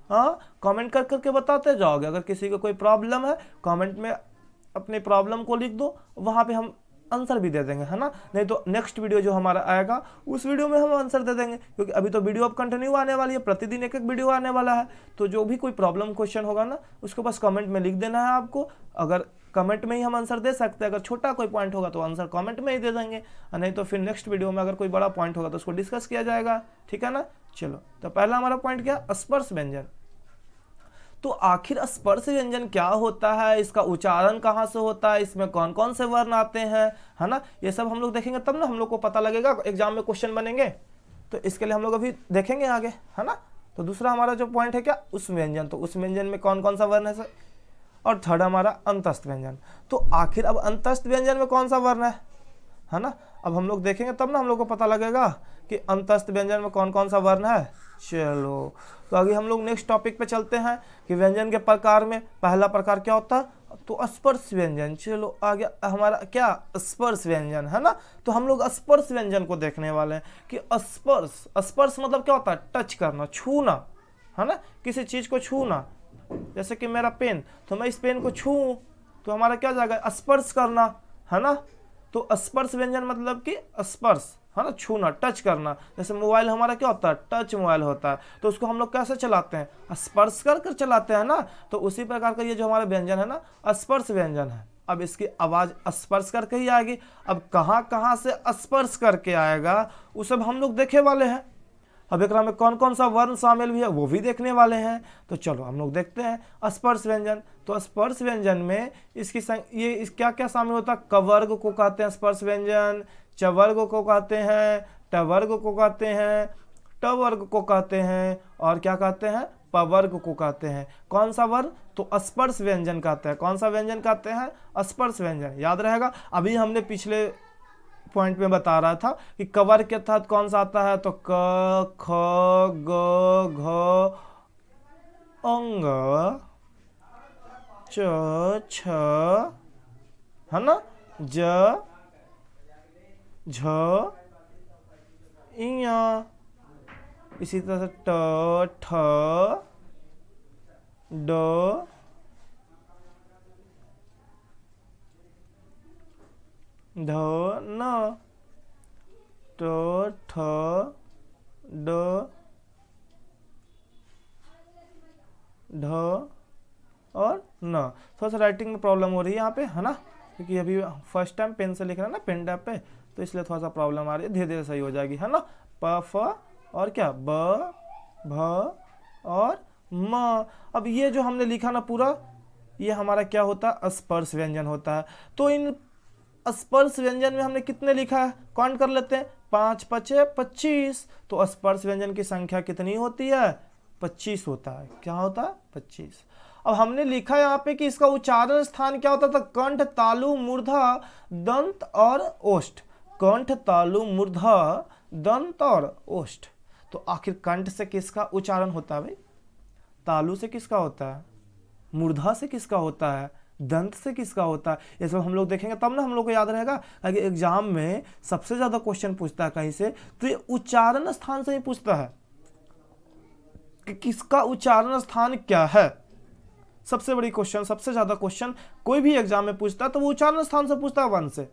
हाँ, कमेंट कर करके बताते जाओगे। अगर किसी को कोई प्रॉब्लम है, कमेंट में अपनी प्रॉब्लम को लिख दो, वहाँ पे हम आंसर भी दे देंगे, है ना। नहीं तो नेक्स्ट वीडियो जो हमारा आएगा, उस वीडियो में हम आंसर दे देंगे, क्योंकि अभी तो वीडियो अब कंटिन्यू आने वाली है, प्रतिदिन एक एक वीडियो आने वाला है। तो जो भी कोई प्रॉब्लम क्वेश्चन होगा ना, उसको बस कमेंट में लिख देना है आपको। अगर कमेंट में ही हम आंसर दे सकते हैं, अगर छोटा कोई पॉइंट होगा तो आंसर कमेंट में ही दे देंगे, नहीं तो फिर नेक्स्ट वीडियो में अगर कोई बड़ा पॉइंट होगा तो उसको डिस्कस किया जाएगा, ठीक है ना। चलो, तो पहला हमारा पॉइंट क्या? स्पर्श व्यंजन। तो आखिर स्पर्श व्यंजन क्या होता है, इसका उच्चारण कहाँ से होता है, इसमें कौन कौन से वर्ण आते हैं, है ना, ये सब हम लोग देखेंगे, तब ना हम लोग को पता लगेगा, एग्जाम में क्वेश्चन बनेंगे। तो इसके लिए हम लोग अभी देखेंगे आगे, है ना। तो दूसरा हमारा जो पॉइंट है क्या? उस व्यंजन। तो उस व्यंजन में कौन कौन सा वर्ण है सर? और थर्ड हमारा अंतस्थ व्यंजन। तो आखिर अब अंतस्थ व्यंजन में कौन सा वर्ण है ना। अब हम लोग देखेंगे तब ना हम लोग को पता लगेगा कि अंतस्थ व्यंजन में कौन कौन सा वर्ण है। चलो, तो आगे हम लोग नेक्स्ट टॉपिक पे चलते हैं कि व्यंजन के प्रकार में पहला प्रकार क्या होता है? तो स्पर्श व्यंजन, चलो आ गया हमारा क्या, स्पर्श व्यंजन, है ना। तो हम लोग स्पर्श व्यंजन को देखने वाले हैं कि स्पर्श, स्पर्श मतलब क्या होता है, टच करना, छूना, है ना, किसी चीज को छूना। जैसे कि मेरा पेन, तो मैं इस पेन को छूऊं तो हमारा क्या जाएगा, स्पर्श करना, है ना। तो स्पर्श व्यंजन मतलब कि स्पर्श, है ना, छूना, टच करना। जैसे मोबाइल हमारा क्या होता है, टच मोबाइल होता है, तो उसको हम लोग कैसे चलाते हैं, स्पर्श कर कर चलाते हैं ना। तो उसी प्रकार का ये जो हमारा व्यंजन है ना, स्पर्श व्यंजन है। अब इसकी आवाज स्पर्श करके ही आएगी। अब कहाँ कहाँ से स्पर्श करके आएगा वो सब हम लोग देखे वाले हैं। अब एक में कौन कौन सा वर्ण शामिल भी है वो भी देखने वाले हैं। तो चलो हम लोग देखते हैं स्पर्श व्यंजन। तो स्पर्श व्यंजन में इसकी क्या क्या शामिल होता है, कवर्ग को कहते हैं स्पर्श व्यंजन, चवर्ग को कहते हैं, टवर्ग को कहते हैं, टवर्ग को कहते हैं, और क्या कहते हैं, पवर्ग को कहते हैं। कौन सा वर्ण, तो स्पर्श व्यंजन कहते हैं। कौन सा व्यंजन कहते हैं, स्पर्श व्यंजन, याद रहेगा। अभी हमने पिछले पॉइंट में बता रहा था कि कवर के तहत कौन सा आता है, तो क ख ग घ अंग च छ, है ना, ज झ इया, इसी तरह से ट ठ ड ध न, ट ठ ड ढ और न। थोड़ा सा राइटिंग में प्रॉब्लम हो रही है यहाँ पे, है ना, क्योंकि अभी फर्स्ट टाइम पेन से लिख रहा है ना, पेन टैप पे, तो इसलिए थोड़ा सा प्रॉब्लम आ रही है। धीरे धीरे सही हो जाएगी, है ना। प फ और क्या, ब भ और म। अब ये जो हमने लिखा ना पूरा, ये हमारा क्या होता है, स्पर्श व्यंजन होता है। तो इन स्पर्श व्यंजन में हमने कितने लिखा है, काउंट कर लेते हैं, 5 पचे 25। तो स्पर्श व्यंजन की संख्या कितनी होती है, 25 होता है। क्या होता है, 25। अब हमने लिखा यहाँ पे कि इसका उच्चारण स्थान क्या होता था, कंठ, तालु, मूर्धा, दंत और ओष्ठ। कंठ, तालु, मूर्धा, दंत और ओष्ठ। तो आखिर कंठ से किसका उच्चारण होता है भाई, तालु से किसका होता है, मूर्धा से किसका होता है, दंत से किसका होता है, ये सब हम लोग देखेंगे तब ना हम लोग को याद रहेगा। अगर एग्जाम में सबसे ज्यादा क्वेश्चन पूछता है कहीं से, तो ये उच्चारण स्थान से ही पूछता है कि किसका उच्चारण स्थान क्या है। सबसे बड़ी क्वेश्चन, सबसे ज्यादा क्वेश्चन कोई भी एग्जाम में पूछता है तो वो उच्चारण स्थान से पूछता है, वन से,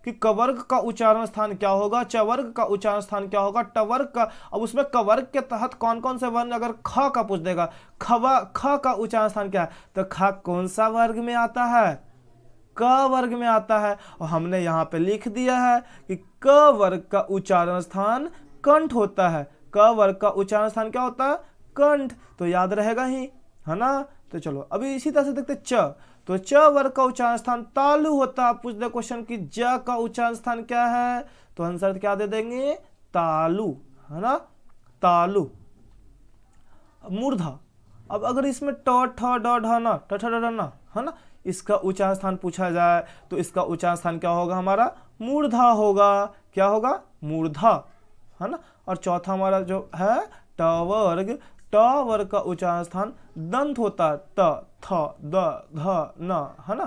कि कवर्ग का उच्चारण स्थान क्या होगा, चवर्ग का उच्चारण स्थान क्या होगा, टवर्ग का। अब उसमें कवर्ग के तहत कौन कौन से वर्ण, अगर ख का पूछ देगा, ख का उच्चारण स्थान क्या है, तो ख कौन सा वर्ग में आता है, क वर्ग में आता है। और हमने यहाँ पे लिख दिया है कि क वर्ग का उच्चारण स्थान कंठ होता है। क वर्ग का उच्चारण स्थान क्या होता है, कंठ। तो याद रहेगा ही, है ना। तो चलो अभी इसी तरह से देखते च। तो च वर्ग का उच्चारण स्थान तालु होता है। पूछ दे क्वेश्चन कि ज का उच्चारण स्थान क्या है, तो आंसर क्या दे देंगे, तालु, है ना, तालु। मूर्धा, अब अगर इसमें ट ठ ड ढ न, ट ठ ड ढ न, है ना, इसका उच्चारण स्थान पूछा जाए तो इसका उच्चारण स्थान क्या होगा हमारा, मूर्धा होगा। क्या होगा, मूर्धा, है ना। और चौथा हमारा जो है ट वर्ग, ट वर्ग का उच्चारण स्थान दंत होता है, त थ द ध न, है ना।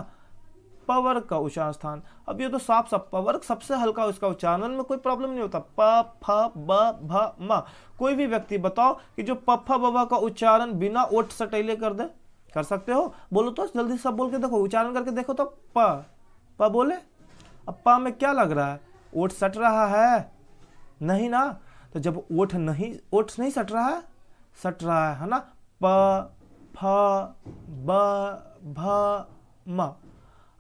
प वर्ग का उच्चारण स्थान, अब ये तो साफ साफ प वर्ग सबसे हल्का, उसका उच्चारण में कोई प्रॉब्लम नहीं होता। प फ ब भ म, कोई भी व्यक्ति बताओ कि जो प फ ब भ का उच्चारण बिना ओठ सटैले कर दे, कर सकते हो, बोलो तो जल्दी सब बोल के देखो, उच्चारण करके देखो तो। प बोले, अब प में क्या लग रहा है, ओठ सट रहा है, नहीं ना। तो जब ओठ नहीं सट रहा है, सट रहा है ना। प फ ब भ म।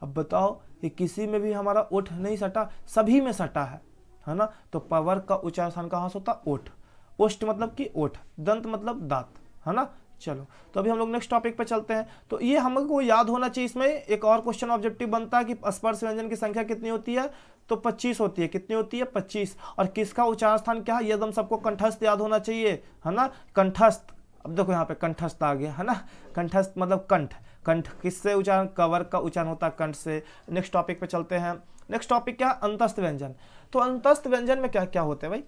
अब बताओ ये किसी में भी हमारा ओठ नहीं सटा, सभी में सटा है ना। तो प वर्ग का उच्चारण स्थान कहाँ से होता, ओठ। ओष्ठ मतलब कि ओठ, दंत मतलब दांत, है ना। चलो तो अभी हम लोग नेक्स्ट टॉपिक पे चलते हैं। तो ये हमको याद होना चाहिए। इसमें एक और क्वेश्चन ऑब्जेक्टिव बनता है कि स्पर्श व्यंजन की संख्या कितनी होती है, तो 25 होती है। कितनी होती है, 25। और किसका उच्चारण स्थान क्या है, ये एकदम सबको कंठस्थ याद होना चाहिए, है ना, कंठस्थ। अब देखो यहाँ पे कंठस्थ आ गया, है ना। कंठस्थ मतलब कंठ, कंठ किससे उच्चारण, कवर का उच्चारण होता है कंठ से। नेक्स्ट टॉपिक पे चलते हैं। नेक्स्ट टॉपिक क्या, अंतस्थ व्यंजन। तो अंतस्थ व्यंजन में क्या क्या होते हैं भाई,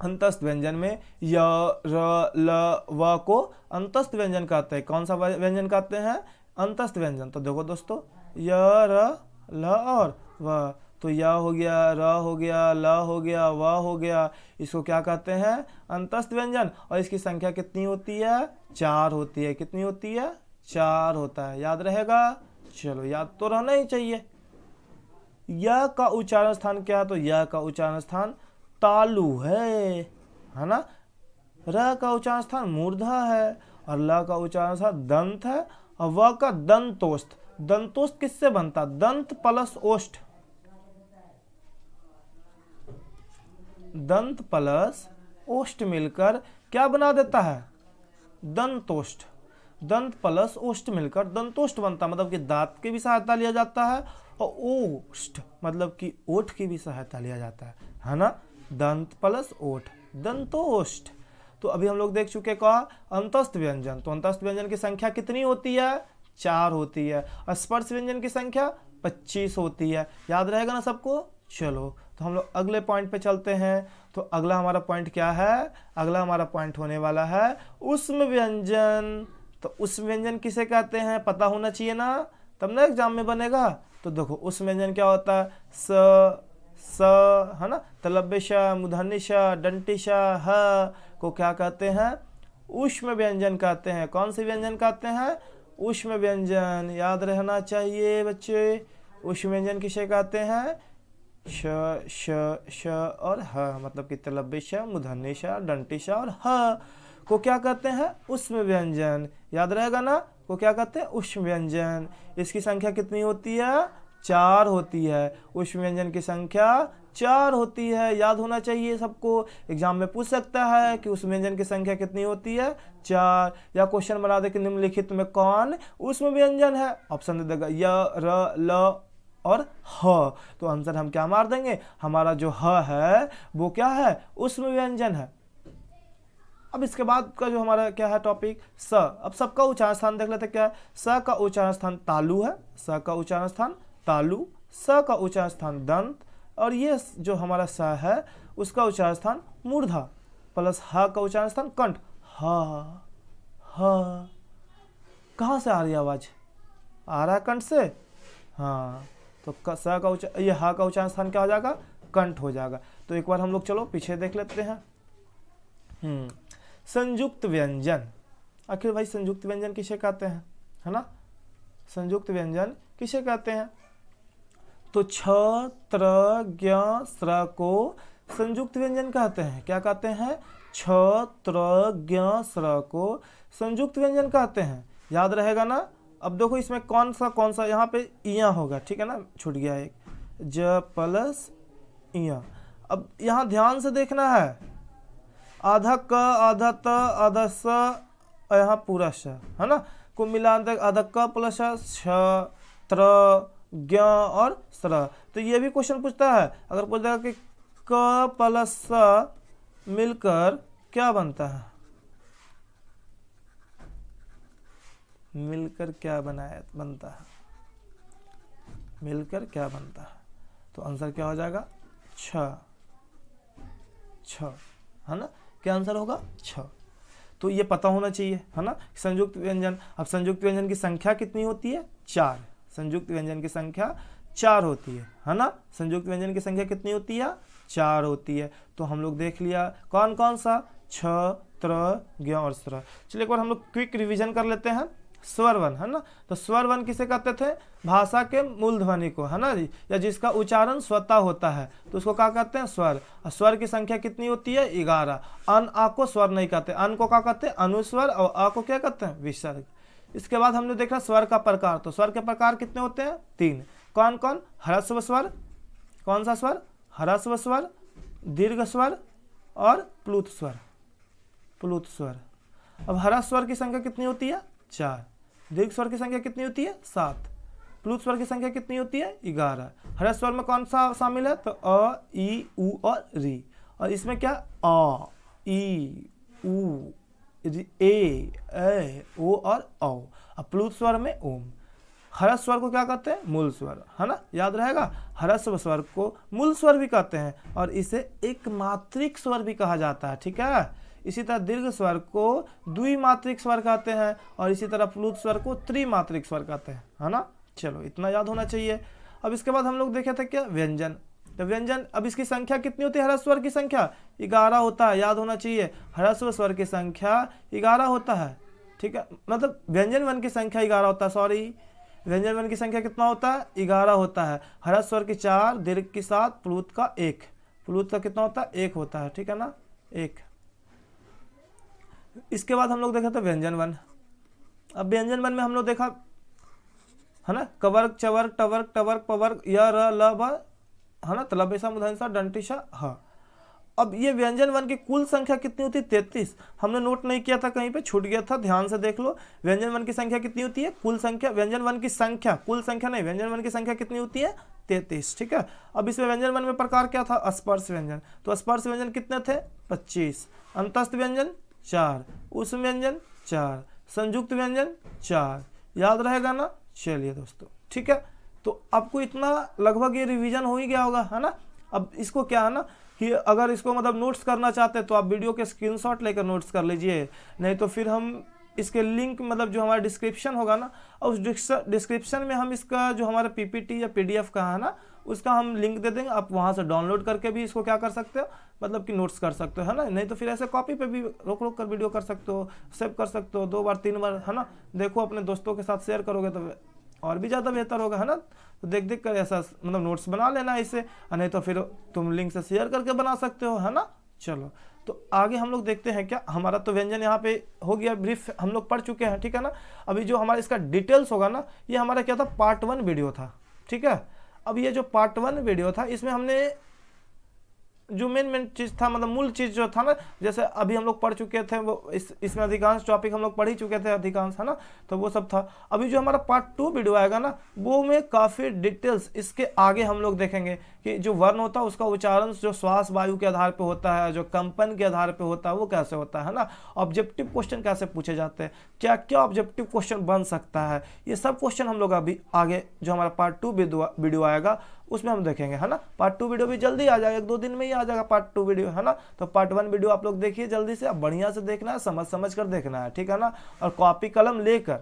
अंतस्थ व्यंजन में य र ल व को अंतस्थ व्यंजन कहते हैं। कौन सा व्यंजन कहते हैं, अंतस्थ व्यंजन। तो देखो दोस्तों, य, र, ल और व। तो य हो गया, र हो गया, ल हो गया, व हो गया, इसको क्या कहते हैं? अंतस्थ व्यंजन। और इसकी संख्या कितनी होती है? 4 होती है। कितनी होती है? 4 होता है। याद रहेगा? चलो, याद तो रहना ही चाहिए। य का उच्चारण स्थान क्या है? तो य का उच्चारण स्थान तालु है ना। र का उच्चारण स्थान मूर्धा है और ल का उच्चारण स्थान दंत है और व का दंतोष्ठ। दंतोष्ठ किससे बनता? दंत प्लस ओष्ठ, दंत प्लस ओष्ठ मिलकर क्या बना देता है? दंतोष्ठ। दंत प्लस ओष्ठ मिलकर दंतोष्ठ बनता, मतलब कि दांत की भी सहायता लिया जाता है और ओष्ठ मतलब कि ओठ की भी सहायता लिया जाता है ना। दंत प्लस ओठ, दंतोष्ठ। तो अभी हम लोग देख चुके का अंतस्थ व्यंजन। तो अंतस्थ व्यंजन की संख्या कितनी होती है? 4 होती है। और स्पर्श व्यंजन की संख्या 25 होती है। याद रहेगा ना सबको? चलो, तो हम लोग अगले पॉइंट पे चलते हैं। तो अगला हमारा पॉइंट क्या है? अगला हमारा पॉइंट होने वाला है उष्म व्यंजन। तो उष्म व्यंजन किसे कहते हैं? पता होना चाहिए ना, तब ना एग्जाम में बनेगा। तो देखो, उष्म व्यंजन क्या होता है? स है ना, तलव्य मूर्धन्य दंटी ह को क्या कहते हैं? उष्म व्यंजन कहते हैं। कौन से व्यंजन कहते हैं? उष्म व्यंजन। याद रहना चाहिए बच्चे। उष्म व्यंजन किसे कहते हैं? श श श और ह, मतलब कि तलव्य मूर्धन्य दंटी और ह को क्या कहते हैं? उष्म व्यंजन। याद रहेगा ना? को क्या कहते हैं? उष्म व्यंजन। इसकी संख्या कितनी होती है? 4 होती है। उष्म व्यंजन की संख्या 4 होती है। याद होना चाहिए सबको। एग्जाम में पूछ सकता है कि उष्म व्यंजन की संख्या कितनी होती है? 4। या क्वेश्चन बना दे कि निम्नलिखित में कौन उष्म व्यंजन है? ऑप्शन दे देगा य, र, ल और ह। तो आंसर हम क्या मार देंगे? हमारा जो ह है वो क्या है? उष्म व्यंजन है। अब इसके बाद का जो हमारा क्या है टॉपिक? स। अब सबका उच्चारण स्थान देख लेते क्या है? स का उच्चारण स्थान तालु है। स का उच्चारण स्थान तालु। स का उच्चारण स्थान दंत। और ये जो हमारा स है उसका उच्चारण स्थान मूर्धा प्लस ह का उच्चारण स्थान कंठ। ह ह। कहाँ से आ रही आवाज? आ रहा है कंठ से। हाँ, तो स का ये ह का उच्चारण स्थान क्या हो जाएगा? कंठ हो जाएगा। तो एक बार हम लोग चलो पीछे देख लेते हैं। संयुक्त व्यंजन। आखिर भाई संयुक्त व्यंजन किसे कहते हैं? है ना, संयुक्त व्यंजन किसे कहते हैं? तो छ, त्र, ज्ञ, स्र को संयुक्त व्यंजन कहते हैं। क्या कहते हैं? छ, त्र, ज्ञ, स्र को संयुक्त व्यंजन कहते हैं। याद रहेगा ना? अब देखो इसमें कौन सा यहाँ पे इया होगा, ठीक है ना, छूट गया एक, ज प्लस इया। अब यहाँ ध्यान से देखना है, आधा क, आधा त, आधा स, यहाँ पूरा श, है ना, को मिला आधा क प्लस छ, त्र, ज्ञ और स्र। तो ये भी क्वेश्चन पूछता है, अगर पूछता है कि क प्लस स मिलकर क्या बनता है? मिलकर क्या बनता है? मिलकर क्या बनता है? तो आंसर क्या हो जाएगा? छ, है ना। क्या आंसर होगा? छ। तो ये पता होना चाहिए, है ना, संयुक्त व्यंजन। अब संयुक्त व्यंजन की संख्या कितनी होती है? 4। संयुक्त व्यंजन की संख्या 4 होती है ना। संयुक्त व्यंजन की संख्या कितनी होती है? 4 होती है। तो हम लोग देख लिया कौन कौन सा? छ, त्र, ज्ञ और स्र। चलिए एक बार हम लोग क्विक रिवीजन कर लेते हैं। स्वर वन, है ना, तो स्वर वन किसे कहते थे? भाषा के मूल ध्वनि को, है ना जी, या जिसका उच्चारण स्वतः होता है तो उसको क्या कहते हैं? स्वर। और स्वर की संख्या कितनी होती है? 11। अन, आ को स्वर नहीं कहते, अन को क्या कहते हैं? अनुस्वर, और आ को क्या कहते हैं? विसर्ग। इसके बाद हमने देखा स्वर का प्रकार। तो स्वर के प्रकार कितने होते हैं? 3। कौन कौन? ह्रस्व स्वर। कौन सा स्वर? ह्रस्व स्वर, दीर्घ स्वर और प्लुत स्वर। प्लुत स्वर। अब ह्रस्व स्वर की संख्या कितनी होती है? 4। दीर्घ स्वर की संख्या कितनी होती है? 7। प्लुत स्वर की संख्या कितनी होती है? 11। ह्रस्व स्वर में कौन सा शामिल है? तो अ, ई, उ और री। और इसमें क्या? अ, ई, उ, ए, ओ और औ। और प्लुत स्वर में ओम। ह्रस्व स्वर को क्या कहते हैं? मूल स्वर, है ना, याद रहेगा। ह्रस्व स्वर को मूल स्वर भी कहते हैं और इसे एक मात्रिक स्वर भी कहा जाता है, ठीक है। इसी तरह दीर्घ स्वर को द्विमात्रिक स्वर कहते हैं और इसी तरह प्लुत स्वर को त्रिमात्रिक स्वर कहते हैं, है ना। चलो इतना याद होना चाहिए। अब इसके बाद हम लोग देखे थे क्या, व्यंजन। तो व्यंजन, अब इसकी संख्या कितनी होती है, ह्रस्व स्वर की संख्या 11 होता है, याद होना चाहिए। ह्रस्व स्वर की संख्या 11 होता है, ठीक है, मतलब व्यंजन वन की संख्या 11 होता है, सॉरी व्यंजन वन की संख्या कितना होता है, 11 होता है। ह्रस्व स्वर की 4, दीर्घ की 7, प्लुत का 1। प्लुत का कितना होता है, 1 होता है, ठीक है ना, 1। इसके बाद हम लोग देखा था व्यंजन वन। अब व्यंजन वन में हम लोग देखा है ना, कवर्ग, चवर्ग, टवर्ग, टवर्ग, पवर्ग, य, र, ल, ब, है ना, तलबेसा, मुधनसा, डंटिशा, ह। अब ये व्यंजन वन की कुल संख्या कितनी होती है, 33। हमने नोट नहीं किया था, कहीं पे छूट गया था, ध्यान से देख लो। व्यंजन वन की संख्या कितनी होती है, कुल संख्या, व्यंजन वन की संख्या, कुल संख्या नहीं, व्यंजन वन की संख्या कितनी होती है, 33, ठीक है। अब इसमें व्यंजन वन में प्रकार क्या था, स्पर्श व्यंजन। तो स्पर्श व्यंजन कितने थे, 25। अंतस्थ व्यंजन 4, उष्म व्यंजन 4, संयुक्त व्यंजन 4, याद रहेगा ना। चलिए दोस्तों, ठीक है, तो आपको इतना लगभग ये रिवीजन हो ही गया होगा, है ना। अब इसको क्या है ना कि अगर इसको मतलब नोट्स करना चाहते हैं तो आप वीडियो के स्क्रीनशॉट लेकर नोट्स कर लीजिए, नहीं तो फिर हम इसके लिंक मतलब जो हमारा डिस्क्रिप्शन होगा ना, और उस डिस्क्रिप्शन में हम इसका जो हमारा पीपीटी या पीडीएफ का है ना, उसका हम लिंक दे देंगे। आप वहाँ से डाउनलोड करके भी इसको क्या कर सकते हो, मतलब कि नोट्स कर सकते हो, है ना। नहीं तो फिर ऐसे कॉपी पे भी रोक रोक कर वीडियो कर सकते हो, सेव कर सकते हो 2 बार 3 बार, है ना। देखो अपने दोस्तों के साथ शेयर करोगे तो और भी ज़्यादा बेहतर होगा, है ना। तो देख देख कर ऐसा मतलब नोट्स बना लेना इससे, नहीं तो फिर तुम लिंक से शेयर करके बना सकते हो, है ना। चलो तो आगे हम लोग देखते हैं क्या, हमारा तो व्यंजन यहाँ पे हो गया, ब्रीफ हम लोग पढ़ चुके हैं, ठीक है ना। अभी जो हमारा इसका डिटेल्स होगा ना, ये हमारा क्या था, पार्ट 1 वीडियो था, ठीक है। अब ये जो पार्ट 1 वीडियो था, इसमें हमने जो मेन चीज़ था, मतलब मूल चीज़ जो था ना, जैसे अभी हम लोग पढ़ चुके थे वो इसमें अधिकांश टॉपिक हम लोग पढ़ ही चुके थे अधिकांश, है ना। तो वो सब था। अभी जो हमारा पार्ट 2 वीडियो आएगा ना, वो में काफ़ी डिटेल्स इसके आगे हम लोग देखेंगे कि जो वर्ण होता है उसका उच्चारण जो श्वास वायु के आधार पर होता है, जो कंपन के आधार पर होता है, वो कैसे होता है ना। ऑब्जेक्टिव क्वेश्चन कैसे पूछे जाते हैं, क्या क्या ऑब्जेक्टिव क्वेश्चन बन सकता है, ये सब क्वेश्चन हम लोग अभी आगे जो हमारा पार्ट 2 वीडियो आएगा उसमें हम देखेंगे, है ना। पार्ट 2 वीडियो भी जल्दी आ जाएगा, 1-2 दिन में ही आ जाएगा पार्ट 2 वीडियो, है ना। तो पार्ट 1 वीडियो आप लोग देखिए जल्दी से, अब बढ़िया से देखना है, समझ समझ कर देखना है, ठीक है ना। और कॉपी कलम लेकर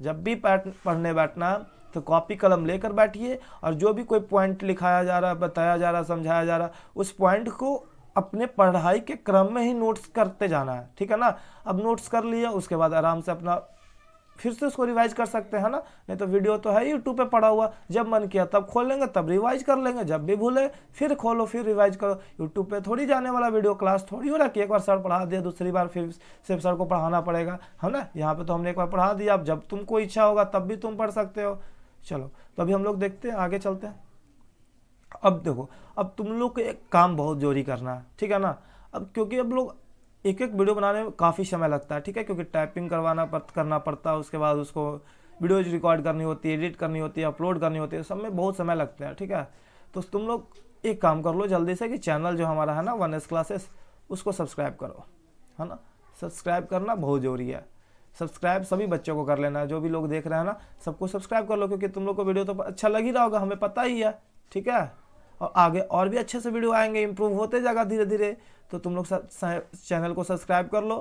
जब भी पढ़ने बैठना है तो कॉपी कलम लेकर बैठिए, और जो भी कोई पॉइंट लिखाया जा रहा है, बताया जा रहा है, समझाया जा रहा है, उस पॉइंट को अपने पढ़ाई के क्रम में ही नोट्स करते जाना है, ठीक है ना। अब नोट्स कर लिया, उसके बाद आराम से अपना फिर से उसको रिवाइज कर सकते हैं ना। नहीं तो वीडियो तो है यूट्यूब पे पड़ा हुआ, जब मन किया तब खोल लेंगे, तब रिवाइज कर लेंगे, जब भी भूले फिर खोलो फिर रिवाइज करो। यूट्यूब पे थोड़ी जाने वाला वीडियो क्लास थोड़ी हो रहा कि एक बार सर पढ़ा दिया दूसरी बार फिर से सर को पढ़ाना पड़ेगा, है ना। यहाँ पे तो हमने एक बार पढ़ा दिया, अब जब तुमको इच्छा होगा तब भी तुम पढ़ सकते हो। चलो तो अभी हम लोग देखते हैं, आगे चलते हैं। अब देखो, अब तुम लोग को एक काम बहुत जरूरी करना है, ठीक है ना। अब क्योंकि अब लोग एक वीडियो बनाने में काफ़ी समय लगता है, ठीक है, क्योंकि टाइपिंग करना पड़ता है, उसके बाद उसको वीडियो रिकॉर्ड करनी होती है, एडिट करनी होती है, अपलोड करनी होती है, सब में बहुत समय लगता है, ठीक है। तो तुम लोग एक काम कर लो जल्दी से कि चैनल जो हमारा है ना 1S क्लासेस, उसको सब्सक्राइब करो, है ना। सब्सक्राइब करना बहुत ज़रूरी है, सब्सक्राइब सभी बच्चों को कर लेना है, जो भी लोग देख रहे हैं ना सबको सब्सक्राइब कर लो, क्योंकि तुम लोग को वीडियो तो अच्छा लग ही रहा होगा, हमें पता ही है, ठीक है। और आगे और भी अच्छे से वीडियो आएंगे, इंप्रूव होते जाएगा धीरे धीरे, तो तुम लोग चैनल को सब्सक्राइब कर लो,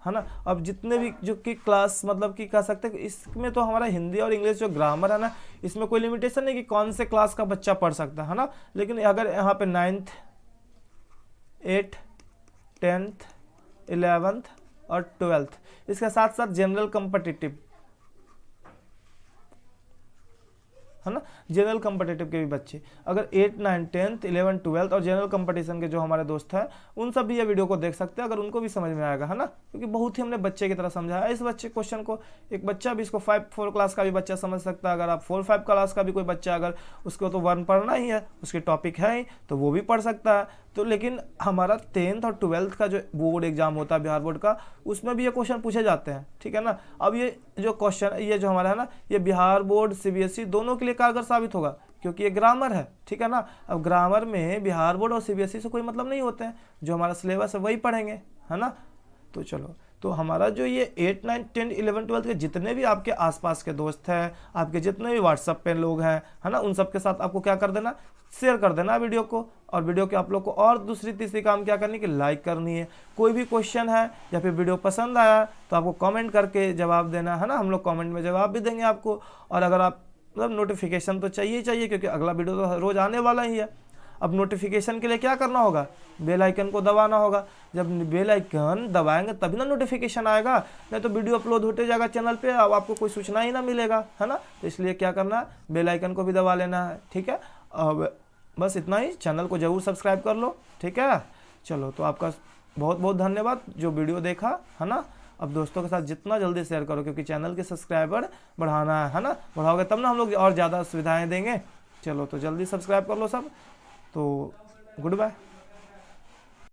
है ना। अब जितने भी जो कि क्लास मतलब कि कह सकते हैं, इसमें तो हमारा हिंदी और इंग्लिश जो ग्रामर है ना, इसमें कोई लिमिटेशन नहीं कि कौन से क्लास का बच्चा पढ़ सकता है ना। लेकिन अगर यहाँ पे 9th 8th 10th 11th और 12th, इसके साथ साथ जनरल कम्पिटिटिव, है ना, जनरल कम्पिटिटिव के भी बच्चे अगर 8, 9, 10th 11, 12th और जनरल कंपटीशन के जो हमारे दोस्त हैं, उन सब भी ये वीडियो को देख सकते हैं, अगर उनको भी समझ में आएगा, है ना। क्योंकि बहुत ही हमने बच्चे की तरह समझाया इस बच्चे क्वेश्चन को, एक बच्चा भी इसको 4 क्लास का भी बच्चा समझ सकता है। अगर आप 4-5 क्लास का भी कोई बच्चा, अगर उसको तो वर्ण पढ़ना ही है, उसके टॉपिक है ही, तो वो भी पढ़ सकता है। तो लेकिन हमारा 10th और 12th का जो बोर्ड एग्जाम होता है बिहार बोर्ड का, उसमें भी ये क्वेश्चन पूछे जाते हैं, ठीक है ना। अब ये जो क्वेश्चन ये जो हमारा है ना, ये बिहार बोर्ड CBSE दोनों के लिए कारगर साबित होगा, क्योंकि ये ग्रामर है, ठीक है ना। अब ग्रामर में बिहार बोर्ड और CBSE से कोई मतलब नहीं होते हैं, जो हमारा सिलेबस है वही पढ़ेंगे, है ना। तो चलो, तो हमारा जो ये 8, 9, 10, 11, 12 के जितने भी आपके आसपास के दोस्त हैं, आपके जितने भी व्हाट्सएप पे लोग हैं, है ना, उन सब के साथ आपको क्या कर देना, शेयर कर देना वीडियो को। और वीडियो के आप लोग को और दूसरी तीसरी काम क्या करनी कि लाइक करनी है। कोई भी क्वेश्चन है या फिर वीडियो पसंद आया तो आपको कमेंट करके जवाब देना है ना, हम लोग कमेंट में जवाब भी देंगे आपको। और अगर आप मतलब नोटिफिकेशन तो चाहिए ही चाहिए, क्योंकि अगला वीडियो तो रोज़ आने वाला ही है। अब नोटिफिकेशन के लिए क्या करना होगा, बेल आइकन को दबाना होगा। जब बेल आइकन दबाएंगे तभी ना नोटिफिकेशन आएगा, नहीं तो वीडियो अपलोड होते जाएगा चैनल पे, अब आपको कोई सूचना ही ना मिलेगा, है ना। तो इसलिए क्या करना है, बेल आइकन को भी दबा लेना है, ठीक है। अब बस इतना ही, चैनल को ज़रूर सब्सक्राइब कर लो, ठीक है। चलो, तो आपका बहुत बहुत धन्यवाद जो वीडियो देखा, है ना। अब दोस्तों के साथ जितना जल्दी शेयर करो, क्योंकि चैनल के सब्सक्राइबर बढ़ाना है ना, बढ़ाओगे तब ना हम लोग और ज़्यादा सुविधाएं देंगे। चलो, तो जल्दी सब्सक्राइब कर लो सब। तो गुड बाय।